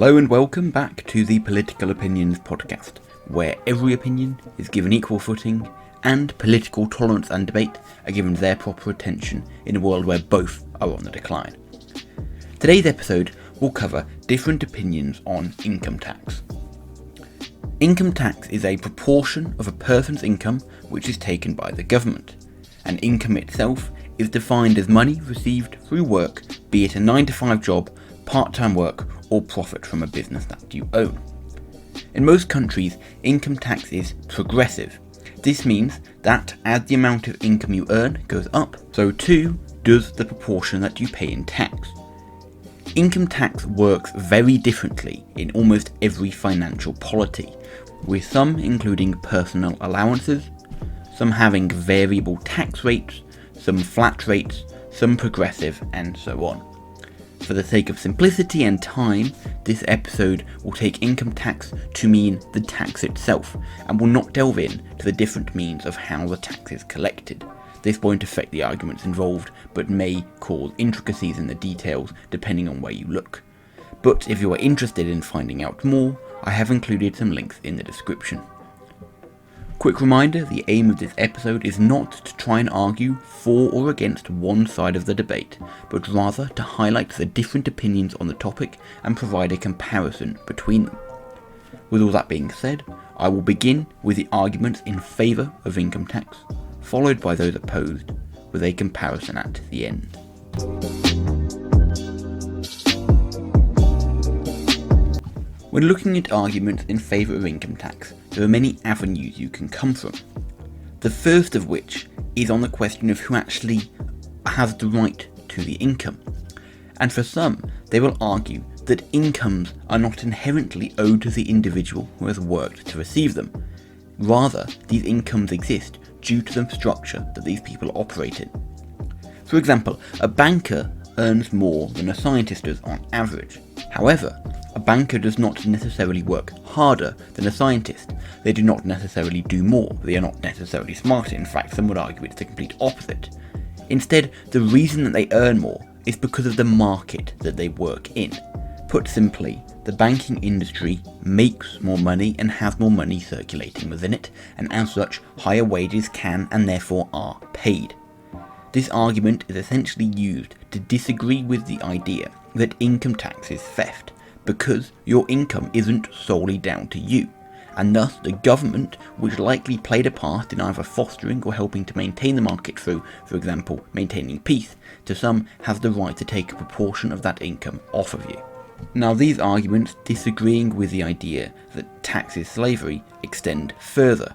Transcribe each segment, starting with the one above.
Hello and welcome back to the Political Opinions podcast, where every opinion is given equal footing and political tolerance and debate are given their proper attention in a world where both are on the decline. Today's episode will cover different opinions on income tax. Income tax is a proportion of a person's income which is taken by the government, and income itself is defined as money received through work, be it a 9-to-5 job, part-time work, or profit from a business that you own. In most countries, income tax is progressive. This means that as the amount of income you earn goes up, so too does the proportion that you pay in tax. Income tax works very differently in almost every financial polity, with some including personal allowances, some having variable tax rates, some flat rates, some progressive, and so on. For the sake of simplicity and time, this episode will take income tax to mean the tax itself, and will not delve in to the different means of how the tax is collected. This won't affect the arguments involved, but may cause intricacies in the details depending on where you look. But if you are interested in finding out more, I have included some links in the description. Quick reminder, the aim of this episode is not to try and argue for or against one side of the debate, but rather to highlight the different opinions on the topic and provide a comparison between them. With all that being said, I will begin with the arguments in favour of income tax, followed by those opposed, with a comparison at the end. When looking at arguments in favour of income tax, there are many avenues you can come from. The first of which is on the question of who actually has the right to the income. And for some, they will argue that incomes are not inherently owed to the individual who has worked to receive them. Rather, these incomes exist due to the structure that these people operate in. For example, a banker earns more than a scientist does on average. However, a banker does not necessarily work harder than a scientist. They do not necessarily do more. They are not necessarily smarter. In fact, some would argue it's the complete opposite. Instead, the reason that they earn more is because of the market that they work in. Put simply, the banking industry makes more money and has more money circulating within it, and as such, higher wages can and therefore are paid. This argument is essentially used to disagree with the idea that income tax is theft, because your income isn't solely down to you, and thus the government, which likely played a part in either fostering or helping to maintain the market through, for example, maintaining peace, to some has the right to take a proportion of that income off of you. Now, these arguments disagreeing with the idea that tax is slavery extend further.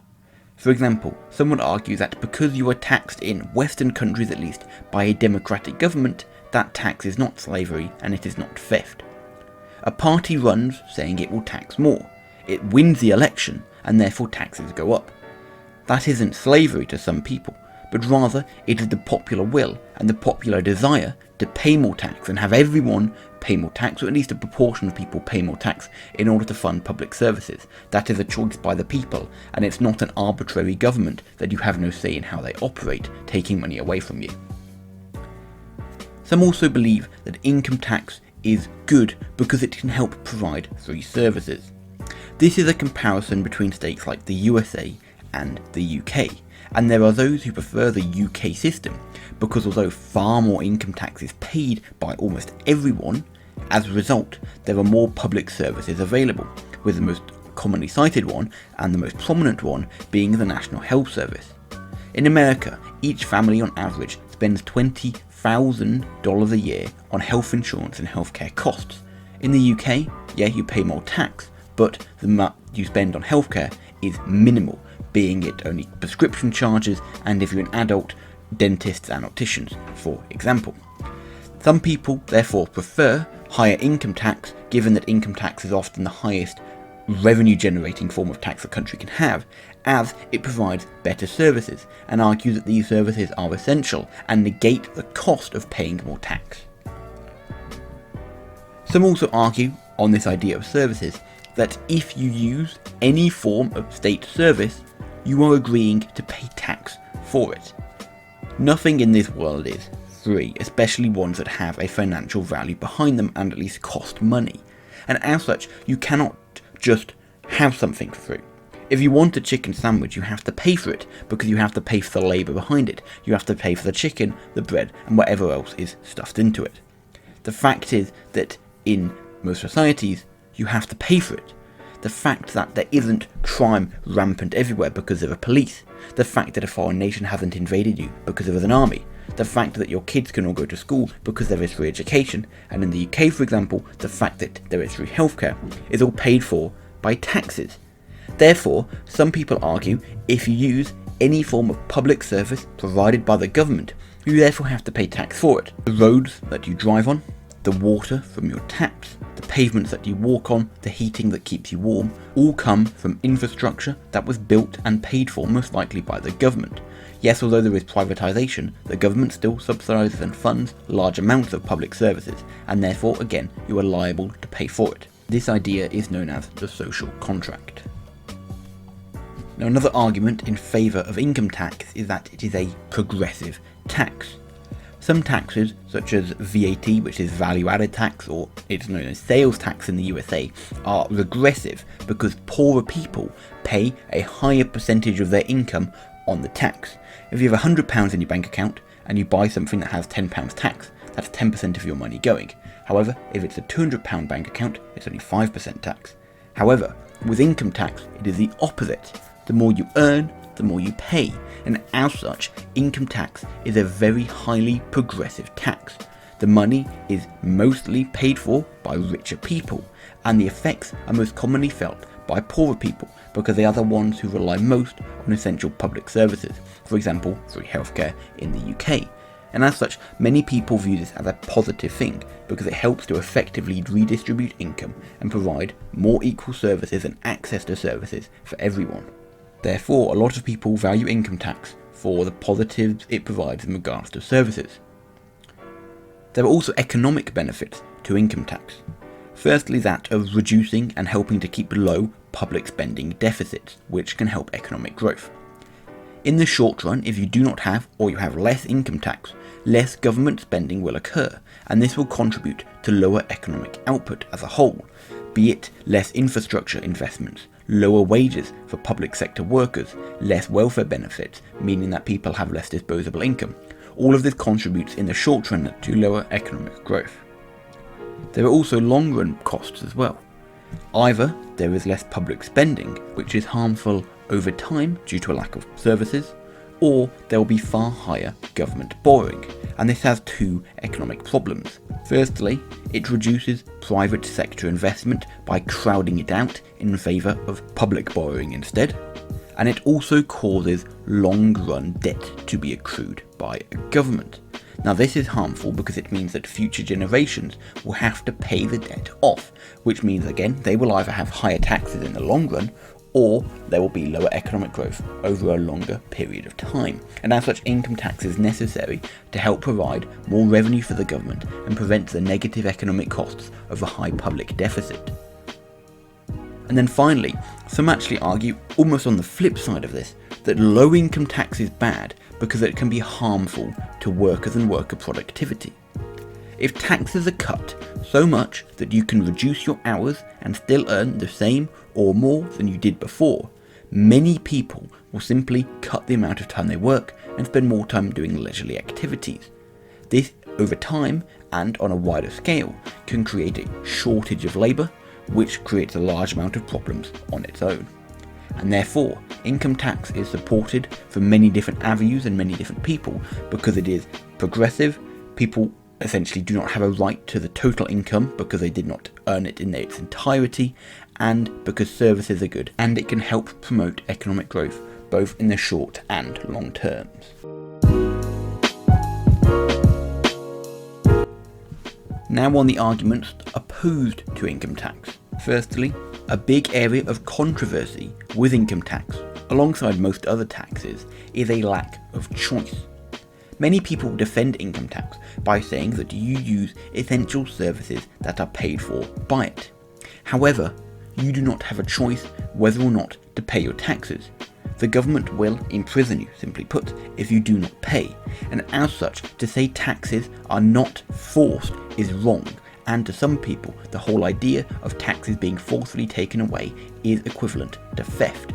For example, some would argue that because you are taxed in Western countries at least by a democratic government, that tax is not slavery and it is not theft. A party runs saying it will tax more. It wins the election and therefore taxes go up. That isn't slavery to some people, but rather it is the popular will and the popular desire to pay more tax and have everyone pay more tax, or at least a proportion of people pay more tax in order to fund public services. That is a choice by the people, and it's not an arbitrary government that you have no say in how they operate, taking money away from you. Some also believe that income tax is good because it can help provide free services. This is a comparison between states like the USA and the UK, and there are those who prefer the UK system because although far more income tax is paid by almost everyone, as a result there are more public services available, with the most commonly cited one and the most prominent one being the National Health Service. In America, each family on average spends $20,000 a year on health insurance and healthcare costs. In the UK, yeah, you pay more tax, but the amount you spend on healthcare is minimal, being it only prescription charges and, if you're an adult, dentists and opticians, for example. Some people therefore prefer higher income tax, given that income tax is often the highest revenue generating form of tax a country can have, as it provides better services, and argue that these services are essential and negate the cost of paying more tax. Some also argue on this idea of services that if you use any form of state service, you are agreeing to pay tax for it. Nothing in this world is free, especially ones that have a financial value behind them and at least cost money. and as such you cannot just have something for free. If you want a chicken sandwich, you have to pay for it, because you have to pay for the labour behind it. You have to pay for the chicken, the bread, and whatever else is stuffed into it. The fact is that in most societies, you have to pay for it. The fact that there isn't crime rampant everywhere because of a police. The fact that a foreign nation hasn't invaded you because there is an army. The fact that your kids can all go to school because there is free education. And in the UK, for example, the fact that there is free healthcare is all paid for by taxes. Therefore, some people argue if you use any form of public service provided by the government, you therefore have to pay tax for it. The roads that you drive on, the water from your taps, the pavements that you walk on, the heating that keeps you warm, all come from infrastructure that was built and paid for most likely by the government. Yes, although there is privatisation, the government still subsidises and funds large amounts of public services, and therefore, again, you are liable to pay for it. This idea is known as the social contract. Now, another argument in favour of income tax is that it is a progressive tax. Some taxes, such as VAT, which is value-added tax, or it's known as sales tax in the USA, are regressive because poorer people pay a higher percentage of their income on the tax. If you have £100 in your bank account and you buy something that has £10 tax, that's 10% of your money going. However, if it's a £200 bank account, it's only 5% tax. However, with income tax, it is the opposite. The more you earn, the more you pay, and as such, income tax is a very highly progressive tax. The money is mostly paid for by richer people, and the effects are most commonly felt by poorer people because they are the ones who rely most on essential public services, for example, free healthcare in the UK. And as such, many people view this as a positive thing because it helps to effectively redistribute income and provide more equal services and access to services for everyone. Therefore, a lot of people value income tax for the positives it provides in regards to services. There are also economic benefits to income tax. Firstly, that of reducing and helping to keep low public spending deficits, which can help economic growth. In the short run, if you do not have or you have less income tax, less government spending will occur, and this will contribute to lower economic output as a whole, be it less infrastructure investments, lower wages for public sector workers, less welfare benefits, meaning that people have less disposable income. All of this contributes in the short run to lower economic growth. There are also long run costs as well. Either there is less public spending, which is harmful over time due to a lack of services, or there will be far higher government borrowing, and this has two economic problems. Firstly, it reduces private sector investment by crowding it out in favour of public borrowing instead, and it also causes long-run debt to be accrued by a government. Now, this is harmful because it means that future generations will have to pay the debt off, which means again they will either have higher taxes in the long run, or there will be lower economic growth over a longer period of time. And as such, income tax is necessary to help provide more revenue for the government and prevent the negative economic costs of a high public deficit. And then finally, some actually argue, almost on the flip side of this, that low income tax is bad because it can be harmful to workers and worker productivity. If taxes are cut so much that you can reduce your hours and still earn the same or more than you did before, many people will simply cut the amount of time they work and spend more time doing leisurely activities. This, over time and on a wider scale, can create a shortage of labour, which creates a large amount of problems on its own. And therefore, income tax is supported from many different avenues and many different people because it is progressive. People essentially do not have a right to the total income because they did not earn it in its entirety, and because services are good, and it can help promote economic growth both in the short and long terms. Now on the arguments opposed to income tax. Firstly, a big area of controversy with income tax, alongside most other taxes, is a lack of choice. Many people defend income tax by saying that you use essential services that are paid for by it. However, you do not have a choice whether or not to pay your taxes. The government will imprison you, simply put, if you do not pay, and as such, to say taxes are not forced is wrong, and to some people the whole idea of taxes being forcefully taken away is equivalent to theft.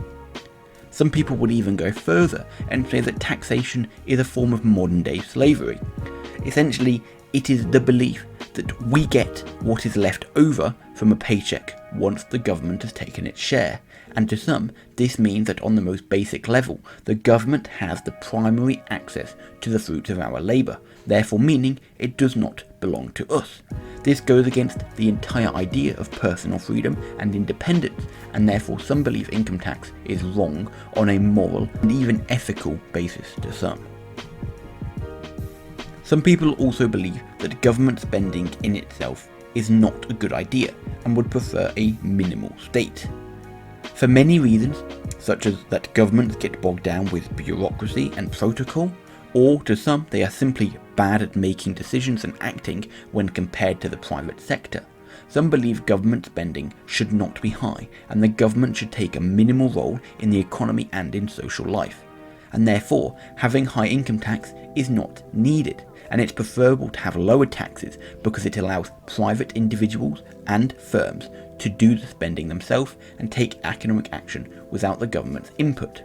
Some people would even go further and say that taxation is a form of modern day slavery. Essentially, it is the belief that we get what is left over from a paycheck once the government has taken its share, and to some, this means that on the most basic level, the government has the primary access to the fruits of our labour, therefore meaning it does not belong to us. This goes against the entire idea of personal freedom and independence, and therefore some believe income tax is wrong on a moral and even ethical basis to some. Some people also believe that government spending in itself is not a good idea and would prefer a minimal state. For many reasons, such as that governments get bogged down with bureaucracy and protocol, or to some they are simply bad at making decisions and acting when compared to the private sector. Some believe government spending should not be high and the government should take a minimal role in the economy and in social life. And therefore, having high income tax is not needed, and it's preferable to have lower taxes because it allows private individuals and firms to do the spending themselves and take economic action without the government's input.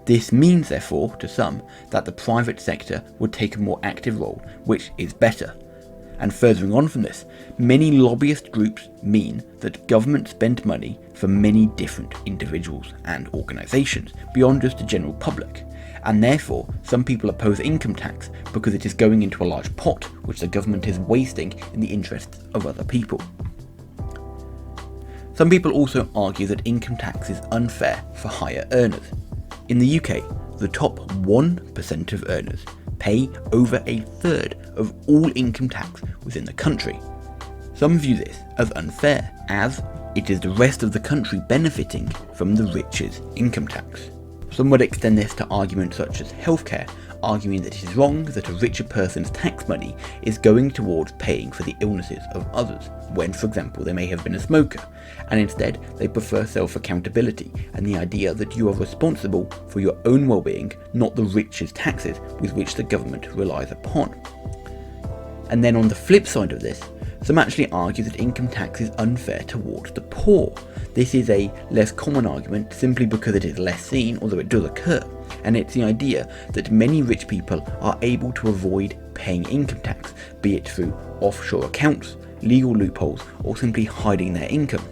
This means, therefore, to some, that the private sector would take a more active role, which is better. And furthering on from this, many lobbyist groups mean that government spend money for many different individuals and organisations beyond just the general public. And therefore, some people oppose income tax because it is going into a large pot which the government is wasting in the interests of other people. Some people also argue that income tax is unfair for higher earners. In the UK, the top 1% of earners pay over a third of all income tax within the country. Some view this as unfair, as it is the rest of the country benefiting from the rich's income tax. Some would extend this to arguments such as healthcare, arguing that it is wrong that a richer person's tax money is going towards paying for the illnesses of others, when, for example, they may have been a smoker, and instead they prefer self-accountability and the idea that you are responsible for your own well-being, not the rich's taxes with which the government relies upon. And then on the flip side of this, some actually argue that income tax is unfair towards the poor. This is a less common argument simply because it is less seen, although it does occur, and it's the idea that many rich people are able to avoid paying income tax, be it through offshore accounts, legal loopholes, or simply hiding their income.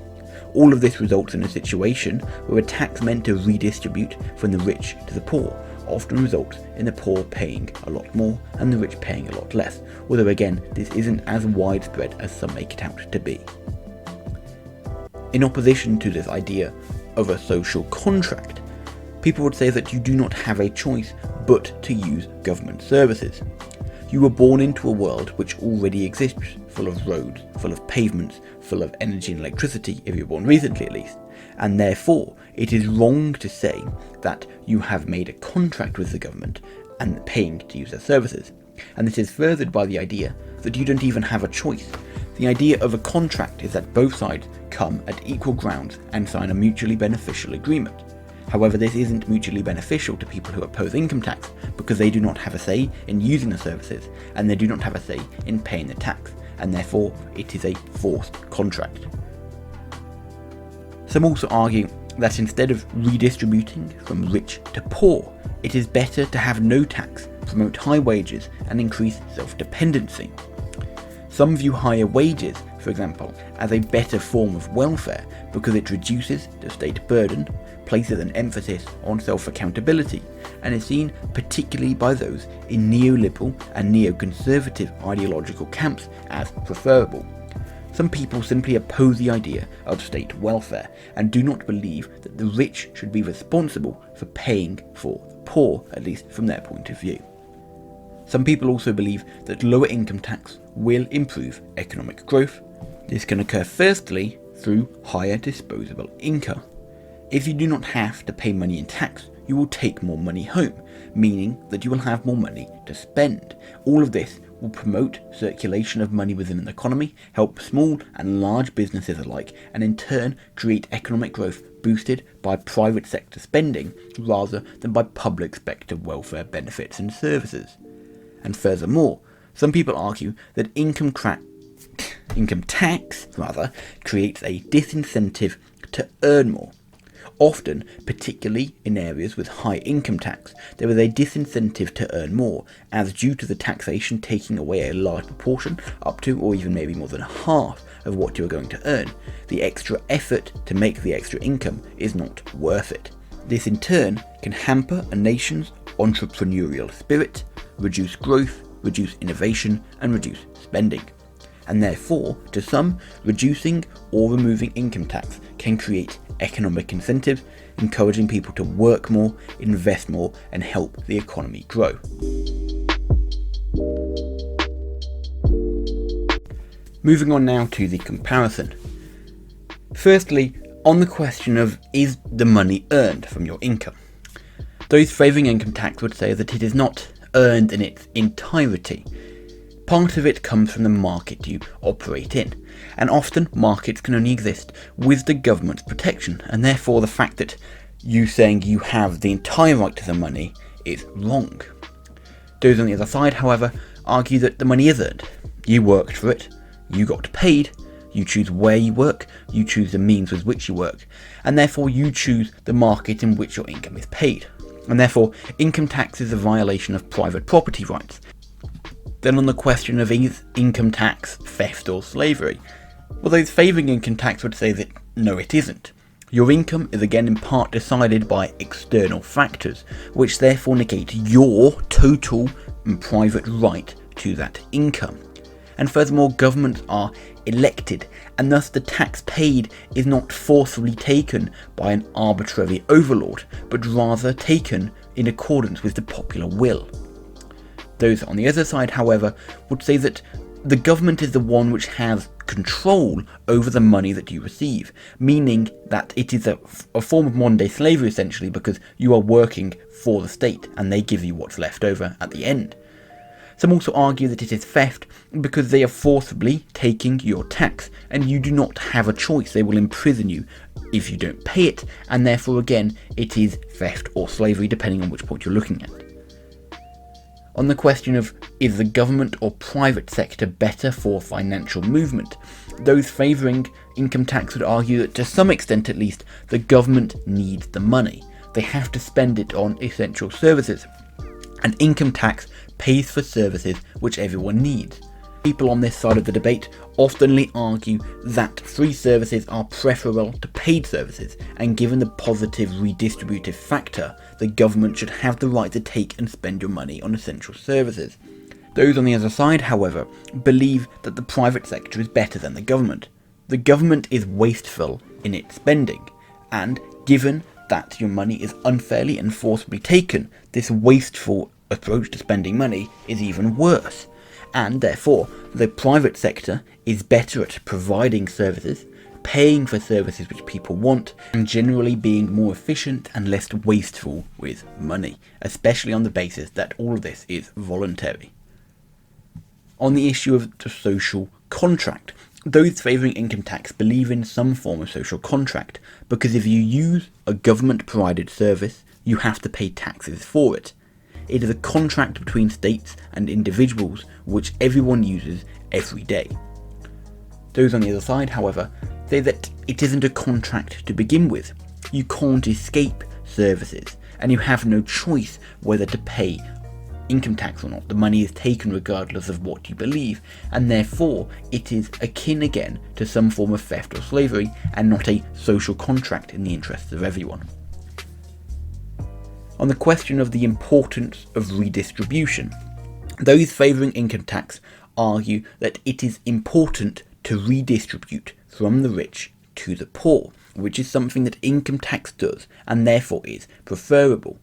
All of this results in a situation where a tax meant to redistribute from the rich to the poor often results in the poor paying a lot more and the rich paying a lot less, although again this isn't as widespread as some make it out to be. In opposition to this idea of a social contract, people would say that you do not have a choice but to use government services. You were born into a world which already exists, full of roads, full of pavements, full of energy and electricity, if you were born recently at least, and therefore it is wrong to say that you have made a contract with the government and paying to use their services. And this is furthered by the idea that you don't even have a choice. The idea of a contract is that both sides come at equal grounds and sign a mutually beneficial agreement. However, this isn't mutually beneficial to people who oppose income tax because they do not have a say in using the services and they do not have a say in paying the tax, and therefore it is a forced contract. Some also argue that instead of redistributing from rich to poor, it is better to have no tax, promote high wages and increase self-dependency. Some view higher wages, for example, as a better form of welfare because it reduces the state burden, places an emphasis on self-accountability, and is seen particularly by those in neoliberal and neoconservative ideological camps as preferable. Some people simply oppose the idea of state welfare and do not believe that the rich should be responsible for paying for the poor, at least from their point of view. Some people also believe that lower income tax will improve economic growth. This can occur firstly through higher disposable income. If you do not have to pay money in tax, you will take more money home, meaning that you will have more money to spend. All of this will promote circulation of money within an economy, help small and large businesses alike, and in turn create economic growth boosted by private sector spending rather than by public sector welfare benefits and services. And furthermore, some people argue that income income tax creates a disincentive to earn more. Often, particularly in areas with high income tax, there is a disincentive to earn more, as due to the taxation taking away a large proportion, up to or even maybe more than half of what you are going to earn, the extra effort to make the extra income is not worth it. This in turn can hamper a nation's entrepreneurial spirit, reduce growth, reduce innovation, and reduce spending. And therefore, to some, reducing or removing income tax can create economic incentives, encouraging people to work more, invest more, and help the economy grow. Moving on now to the comparison. Firstly, on the question of is the money earned from your income? Those favouring income tax would say that it is not earned in its entirety. Part of it comes from the market you operate in, and often markets can only exist with the government's protection, and therefore the fact that you saying you have the entire right to the money is wrong. Those on the other side, however, argue that the money is earned. You worked for it, you got paid, you choose where you work, you choose the means with which you work, and therefore you choose the market in which your income is paid. And therefore, income tax is a violation of private property rights. Then on the question of is income tax theft or slavery? Well, those favouring income tax would say that no, it isn't. Your income is again in part decided by external factors, which therefore negate your total and private right to that income. And furthermore, governments are elected, and thus the tax paid is not forcibly taken by an arbitrary overlord, but rather taken in accordance with the popular will. Those on the other side, however, would say that the government is the one which has control over the money that you receive, meaning that it is a form of modern day slavery essentially, because you are working for the state and they give you what's left over at the end. Some also argue that it is theft because they are forcibly taking your tax and you do not have a choice. They will imprison you if you don't pay it, and therefore again it is theft or slavery depending on which point you're looking at. On the question of is the government or private sector better for financial movement, those favouring income tax would argue that to some extent at least the government needs the money. They have to spend it on essential services, and income tax pays for services which everyone needs. People on this side of the debate oftenly argue that free services are preferable to paid services, and given the positive redistributive factor, the government should have the right to take and spend your money on essential services. Those on the other side, however, believe that the private sector is better than the government. The government is wasteful in its spending, and given that your money is unfairly and forcibly taken, this wasteful approach to spending money is even worse. And therefore, the private sector is better at providing services, paying for services which people want, and generally being more efficient and less wasteful with money, especially on the basis that all of this is voluntary. On the issue of the social contract, those favouring income tax believe in some form of social contract, because if you use a government-provided service, you have to pay taxes for it. It is a contract between states and individuals which everyone uses every day. Those on the other side, however, say that it isn't a contract to begin with. You can't escape services, and you have no choice whether to pay income tax or not. The money is taken regardless of what you believe, and therefore it is akin again to some form of theft or slavery, and not a social contract in the interests of everyone. On the question of the importance of redistribution, those favouring income tax argue that it is important to redistribute from the rich to the poor, which is something that income tax does and therefore is preferable.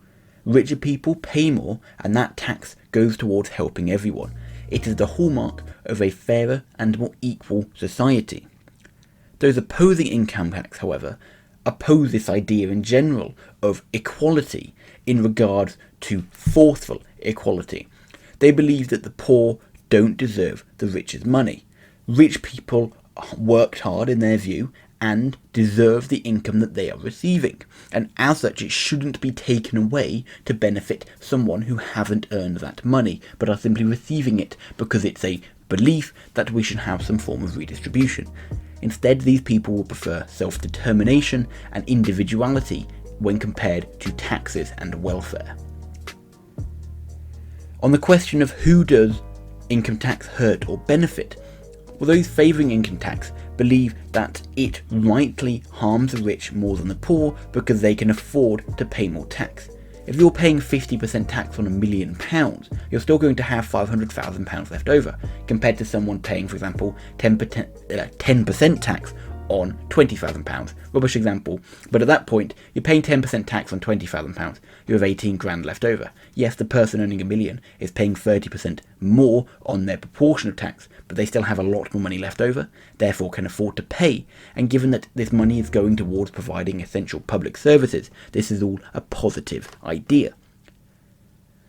Richer people pay more, and that tax goes towards helping everyone. It is the hallmark of a fairer and more equal society. Those opposing income tax, however, oppose this idea in general of equality in regards to forceful equality. They believe that the poor don't deserve the rich's money. Rich people worked hard in their view and deserve the income that they are receiving, and as such it shouldn't be taken away to benefit someone who haven't earned that money but are simply receiving it because it's a belief that we should have some form of redistribution. Instead, these people will prefer self-determination and individuality when compared to taxes and welfare. On the question of who does income tax hurt or benefit, well, those favouring income tax believe that it rightly harms the rich more than the poor because they can afford to pay more tax. If you're paying 50% tax on £1 million, you're still going to have £500,000 left over, compared to someone paying, for example, 10% tax on £20,000. Rubbish example, but at that point, you're paying 10% tax on £20,000, you have 18 grand left over. Yes, the person earning £1 million is paying 30% more on their proportion of tax, but they still have a lot more money left over, therefore can afford to pay, and given that this money is going towards providing essential public services, this is all a positive idea.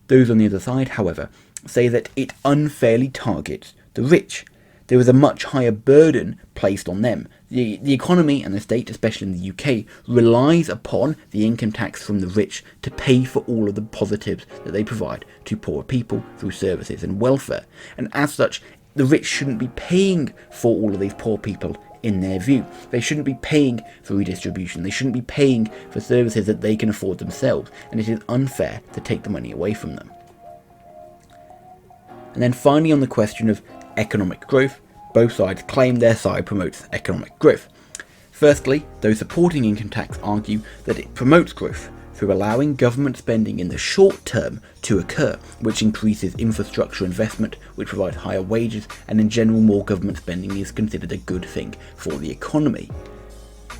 Those on the other side, however, say that it unfairly targets the rich. There is a much higher burden placed on them. The economy and the state, especially in the UK, relies upon the income tax from the rich to pay for all of the positives that they provide to poorer people through services and welfare. And as such, the rich shouldn't be paying for all of these poor people in their view. They shouldn't be paying for redistribution. They shouldn't be paying for services that they can afford themselves. And it is unfair to take the money away from them. And then finally, on the question of economic growth, both sides claim their side promotes economic growth. Firstly, those supporting income tax argue that it promotes growth through allowing government spending in the short term to occur, which increases infrastructure investment, which provides higher wages, and in general more government spending is considered a good thing for the economy.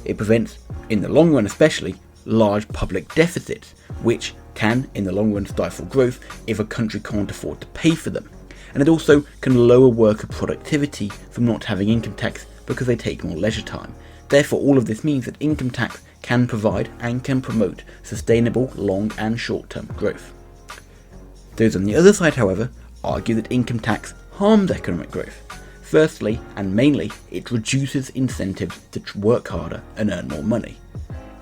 It prevents, in the long run especially, large public deficits, which can, in the long run, stifle growth if a country can't afford to pay for them. And it also can lower worker productivity from not having income tax because they take more leisure time. Therefore, all of this means that income tax can provide and can promote sustainable long and short-term growth. Those on the other side, however, argue that income tax harms economic growth. Firstly, and mainly, it reduces incentives to work harder and earn more money.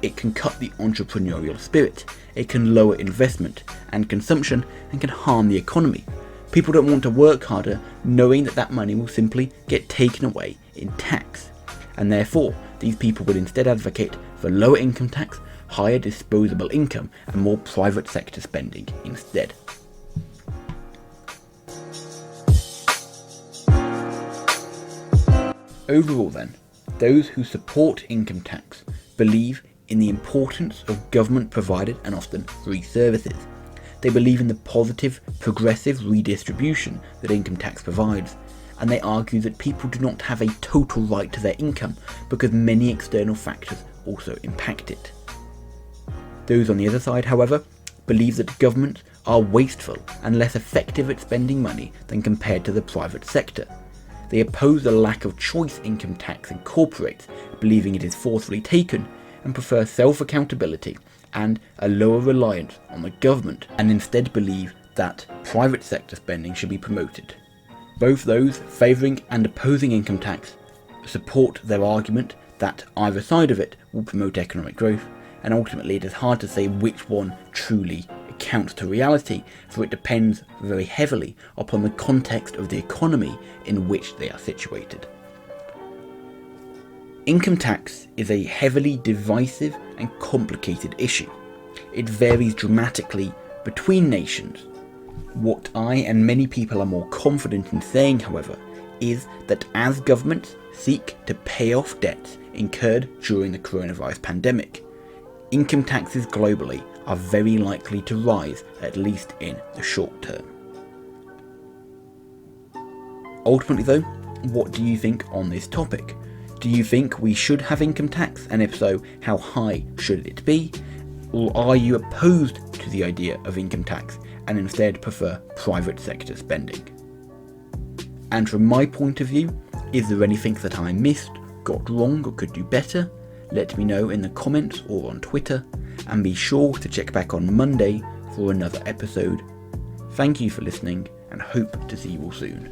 It can cut the entrepreneurial spirit, it can lower investment and consumption, and can harm the economy. People don't want to work harder knowing that that money will simply get taken away in tax. And therefore, these people would instead advocate for lower income tax, higher disposable income, and more private sector spending instead. Overall then, those who support income tax believe in the importance of government-provided and often free services. They believe in the positive, progressive redistribution that income tax provides, and they argue that people do not have a total right to their income because many external factors also impact it. Those on the other side, however, believe that governments are wasteful and less effective at spending money than compared to the private sector. They oppose the lack of choice income tax incorporates, believing it is forcefully taken, and prefer self-accountability and a lower reliance on the government, and instead believe that private sector spending should be promoted. Both those favouring and opposing income tax support their argument that either side of it will promote economic growth, and ultimately it is hard to say which one truly accounts to reality, for it depends very heavily upon the context of the economy in which they are situated. Income tax is a heavily divisive and complicated issue. It varies dramatically between nations. What I and many people are more confident in saying, however, is that as governments seek to pay off debts incurred during the coronavirus pandemic, income taxes globally are very likely to rise, at least in the short term. Ultimately though, what do you think on this topic? Do you think we should have income tax, and if so, how high should it be? Or are you opposed to the idea of income tax and instead prefer private sector spending? And from my point of view, is there anything that I missed, got wrong, or could do better? Let me know in the comments or on Twitter, and be sure to check back on Monday for another episode. Thank you for listening, and hope to see you all soon.